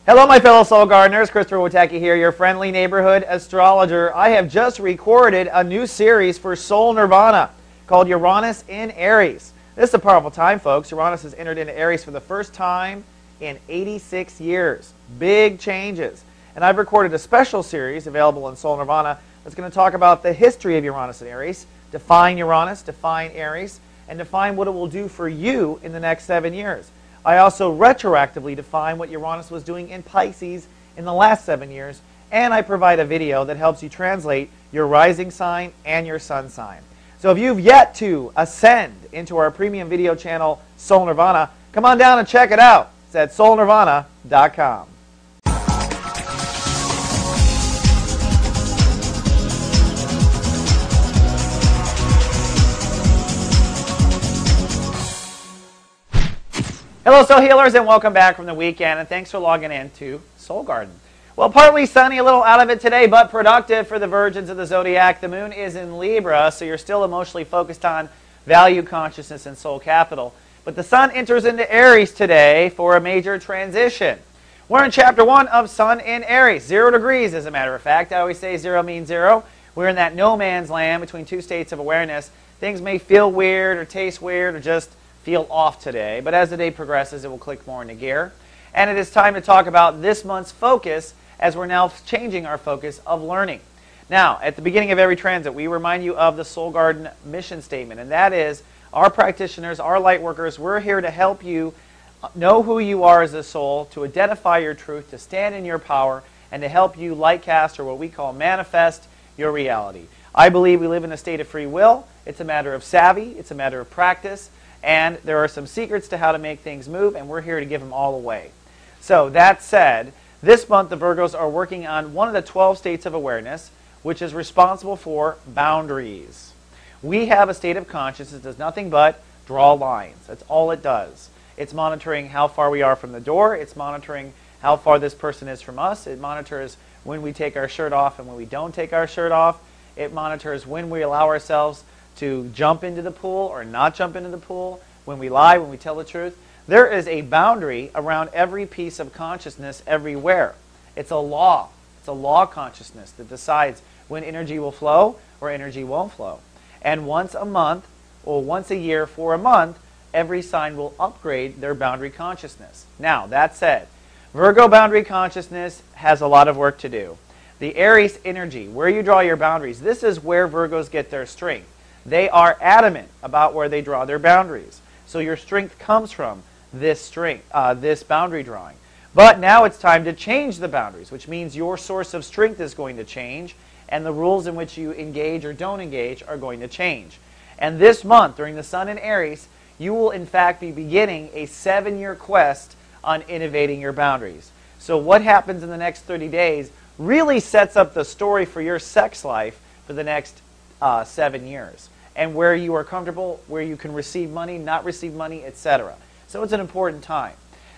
Hello, my fellow soul gardeners. Christopher Witecki here, your friendly neighborhood astrologer. I have just recorded a new series for Soul Nirvana called Uranus in Aries. This is a powerful time, folks. Uranus has entered into Aries for the first time in 86 years. Big changes. And I've recorded a special series available in Soul Nirvana that's going to talk about the history of Uranus in Aries, define Uranus, define Aries, and define what it will do for you in the next 7 years. I also retroactively define what Uranus was doing in Pisces in the last 7 years, and I provide a video that helps you translate your rising sign and your sun sign. So if you've yet to ascend into our premium video channel, Soul Nirvana, come on down and check it out. It's at soulnirvana.com. Hello, Soul Healers, and welcome back from the weekend, and thanks for logging in to Soul Garden. Well, partly sunny, a little out of it today, but productive for the virgins of the zodiac. The moon is in Libra, so you're still emotionally focused on value consciousness and soul capital. But the sun enters into Aries today for a major transition. We're in chapter 1 of Sun in Aries, 0 degrees, as a matter of fact. I always say 0 means 0. We're in that no man's land between two states of awareness. Things may feel weird or taste weird or just feel off today, but as the day progresses, it will click more into gear. And it is time to talk about this month's focus, as we're now changing our focus of learning. Now, at the beginning of every transit, we remind you of the Soul Garden mission statement, and that is, our practitioners, our light workers, we're here to help you know who you are as a soul, to identify your truth, to stand in your power, and to help you light cast, or what we call manifest, your reality. I believe we live in a state of free will. It's a matter of savvy. It's a matter of practice. And there are some secrets to how to make things move, and we're here to give them all away. So that said, this month the Virgos are working on one of the 12 states of awareness, which is responsible for boundaries. We have a state of consciousness that does nothing but draw lines. That's all it does. It's monitoring how far we are from the door. It's monitoring how far this person is from us. It monitors when we take our shirt off and when we don't take our shirt off. It monitors when we allow ourselves to jump into the pool or not jump into the pool, when we lie, when we tell the truth. There is a boundary around every piece of consciousness everywhere. It's a law. It's a law consciousness that decides when energy will flow or energy won't flow. And once a month, or once a year for a month, every sign will upgrade their boundary consciousness. Now, that said, Virgo boundary consciousness has a lot of work to do. The Aries energy, where you draw your boundaries, this is where Virgos get their strength. They are adamant about where they draw their boundaries. So your strength comes from this this boundary drawing. But now it's time to change the boundaries, which means your source of strength is going to change, and the rules in which you engage or don't engage are going to change. And this month, during the Sun in Aries, you will in fact be beginning a 7-year quest on innovating your boundaries. So what happens in the next 30 days really sets up the story for your sex life for the next 7 years. And where you are comfortable, where you can receive money, not receive money, etc. So it's an important time.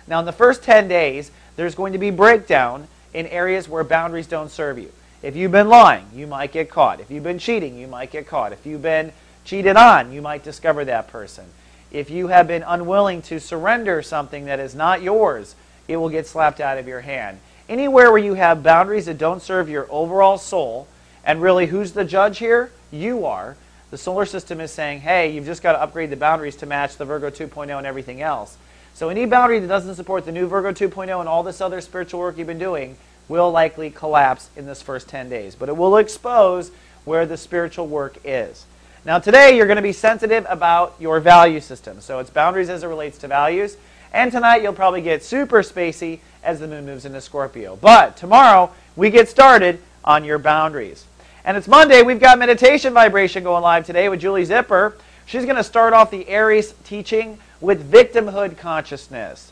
Now, in the first 10 days, there's going to be breakdown in areas where boundaries don't serve you. If you've been lying, you might get caught. If you've been cheating, you might get caught. If you've been cheated on, you might discover that person. If you have been unwilling to surrender something that is not yours, it will get slapped out of your hand. Anywhere where you have boundaries that don't serve your overall soul, and really, who's the judge here? You are. The solar system is saying, hey, you've just got to upgrade the boundaries to match the Virgo 2.0 and everything else. So any boundary that doesn't support the new Virgo 2.0 and all this other spiritual work you've been doing will likely collapse in this first 10 days. But it will expose where the spiritual work is. Now today, you're going to be sensitive about your value system. So it's boundaries as it relates to values. And tonight, you'll probably get super spacey as the moon moves into Scorpio. But tomorrow, we get started on your boundaries. And it's Monday. We've got meditation vibration going live today with Julie Zipper. She's going to start off the Aries teaching with victimhood consciousness.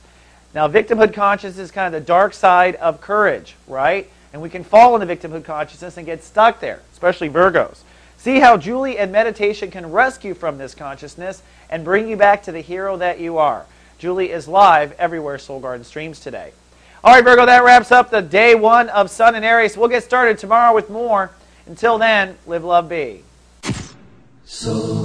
Now, victimhood consciousness is kind of the dark side of courage, right? And we can fall into victimhood consciousness and get stuck there, especially Virgos. See how Julie and meditation can rescue from this consciousness and bring you back to the hero that you are. Julie is live everywhere Soul Garden streams today. All right, Virgo, that wraps up the day 1 of Sun in Aries. We'll get started tomorrow with more. Until then, live, love, be. So